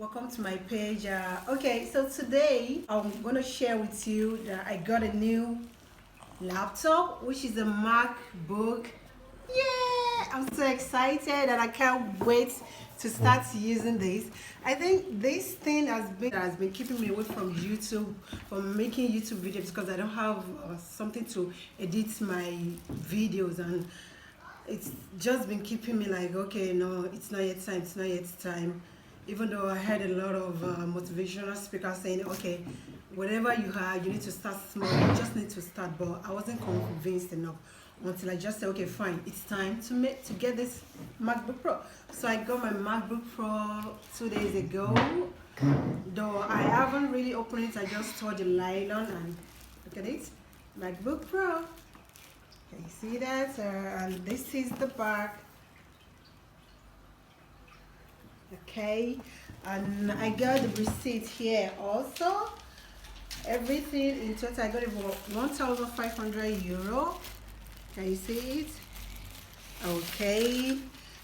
Welcome to my page. Okay, so today I'm gonna share with you that I got a new laptop, which is a MacBook. Yeah, I'm so excited and I can't wait to start using this. I think this thing has been keeping me away from YouTube, from making YouTube videos, because I don't have something to edit my videos, and it's just been keeping me like, okay, no, it's not yet time, it's not yet time. Even though I heard a lot of motivational speakers saying, okay, whatever you have, you need to start small, you just need to start, but I wasn't convinced enough until I just said, okay, fine, it's time to get this MacBook Pro. So I got my MacBook Pro 2 days ago, though I haven't really opened it. I just saw the nylon and look at it, MacBook Pro. Can you see that? And this is the back. Okay, and I got the receipt here also. Everything in total, I got it for 1,500 euro. Can you see it? Okay,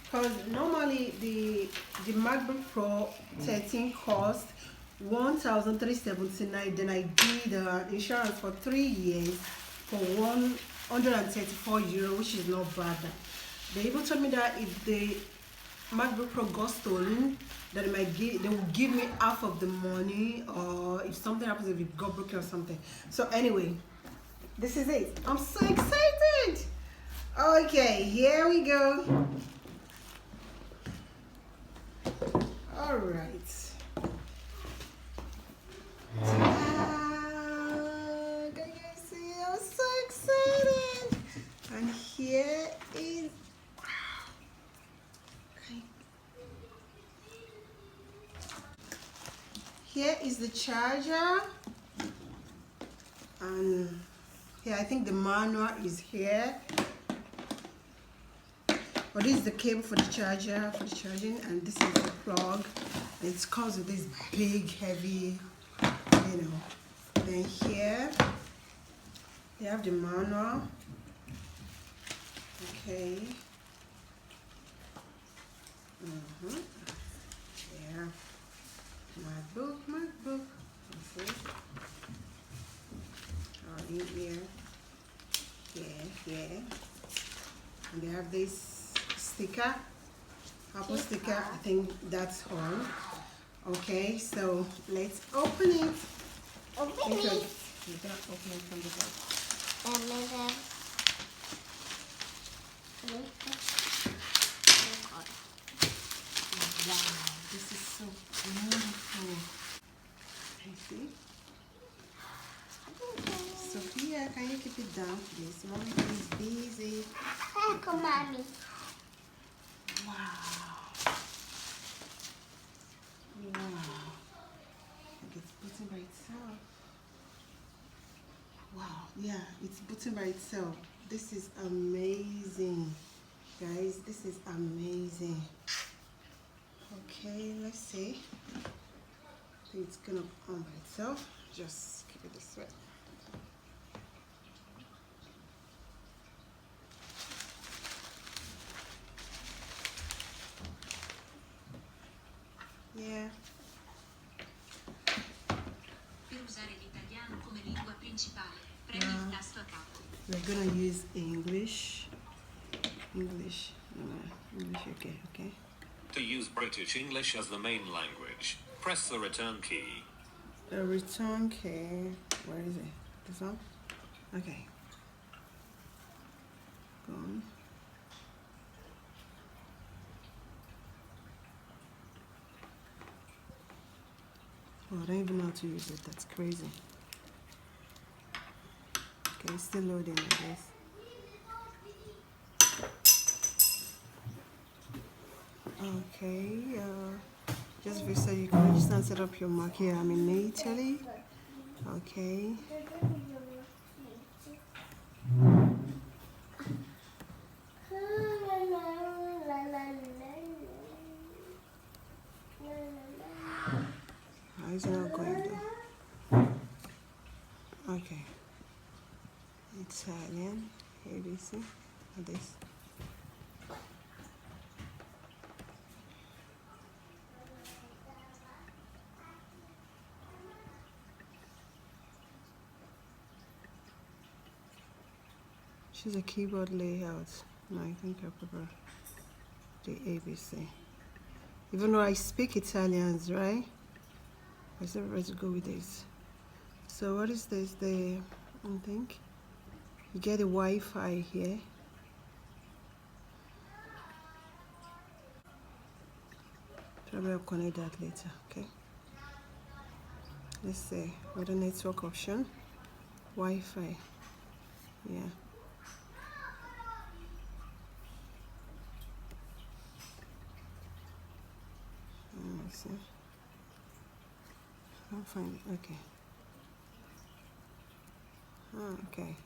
because normally the MacBook Pro 13 cost 1,379. Then I did insurance for 3 years for 134 euro, which is not bad. They even told me that if the MacBook Pro got stolen, that they will give me half of the money, or if something happens, if it got broken or something. So anyway, this is it. I'm so excited. Okay, here we go. All right. Can you see? I'm so excited. And here is. Here is the charger, and here I think the manual is here. But this is the cable for the charger, for the charging, and this is the plug. And it comes with this big, heavy, Then here they have the manual. Okay. Yeah. MacBook. Okay. Oh, in here. Yeah. And they have this sticker, Apple sticker. I think that's all. Okay, so let's open it. Open it. You can open it from the back. Wow, this is so beautiful. Can you see? Sophia, can you keep it down, please? Mommy is busy. Come, Mommy. Wow. It's booting by itself. Wow, yeah, it's booting by itself. This is amazing. Guys, this is amazing. Okay, let's see. I think it's gonna on by itself. Just keep it this way. Yeah. Per usare l'italiano come lingua principale, premi il tasto a capo. We're gonna use English. English, okay. To use British English as the main language, press the return key. The return key, where is it? This one? Okay. Go on. Oh, I don't even know how to use it. That's crazy. Okay, it's still loading, I guess. Okay, just so you can register and set up your Mac here. I'm in Italy. Okay. How is it not going though? Okay. Italian, ABC, this. Choose a keyboard layout. No, I think I prefer the ABC. Even though I speak Italians, right? I said let's go with this. So what is this? I think you get a Wi-Fi here. Probably I'll connect that later. Okay. Let's see. What the network option? Wi-Fi. Yeah. Let's see. I'll find it. Okay. Okay.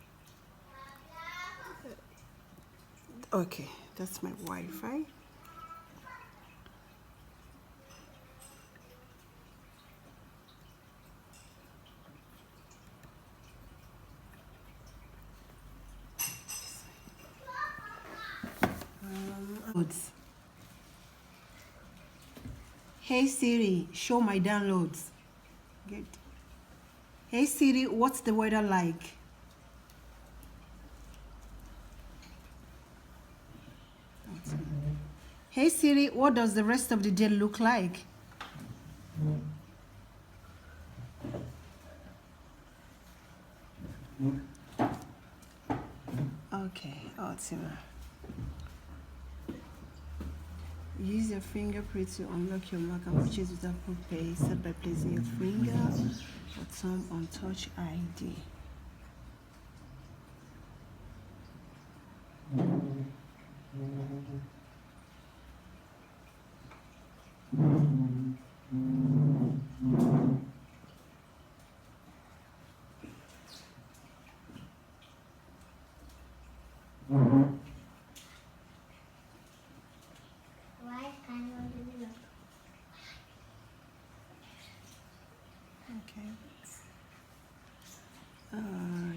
Okay, that's my Wi-Fi. Hey Siri, show my downloads. Good. Hey Siri, what's the weather like? Hey Siri, what does the rest of the day look like? Okay, ottimo. Use your fingerprint to unlock your Mac and purchase with Apple Pay. Start by placing your finger or thumb on Touch ID. Why can't you do it? Okay.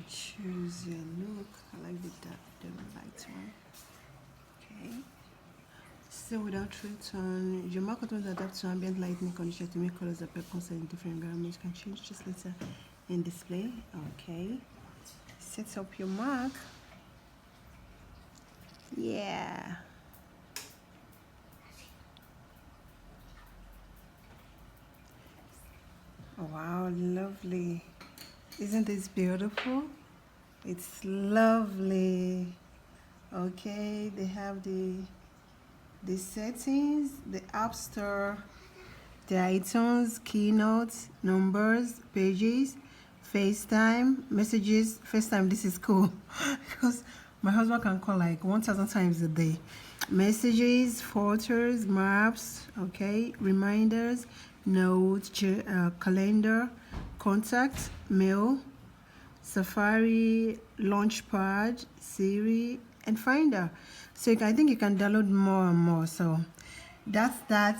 Choose your look. I like the light one. Okay. Still without return. Your Mac controls adapt to ambient lighting conditions to make colors appear constant in different environments. You can change this later in display. Okay. Set up your Mac. Yeah. Wow, lovely. Isn't this beautiful? It's lovely. Okay, they have the settings, the App Store, the iTunes, Keynote, numbers, pages, FaceTime, messages. FaceTime, this is cool because my husband can call like 1,000 times a day. Messages, photos, maps, okay, reminders, notes, calendar, contact, mail, Safari, Launchpad, Siri, and Finder. So I think you can download more and more. So that's that.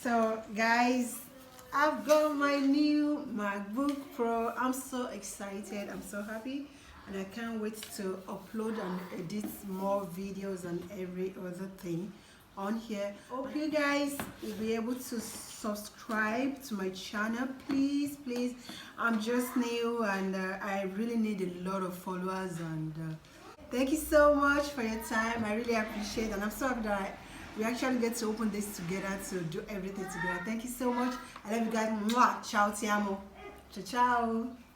So guys, I've got my new MacBook Pro. I'm so excited. I'm so happy. And I can't wait to upload and edit more videos and every other thing on here. Hope you guys will be able to subscribe to my channel. Please, please. I'm just new and I really need a lot of followers. And thank you so much for your time. I really appreciate it. And I'm so happy that we actually get to open this together, to do everything together. Thank you so much. I love you guys. Mwah. Ciao, ti amo. Ciao, ciao.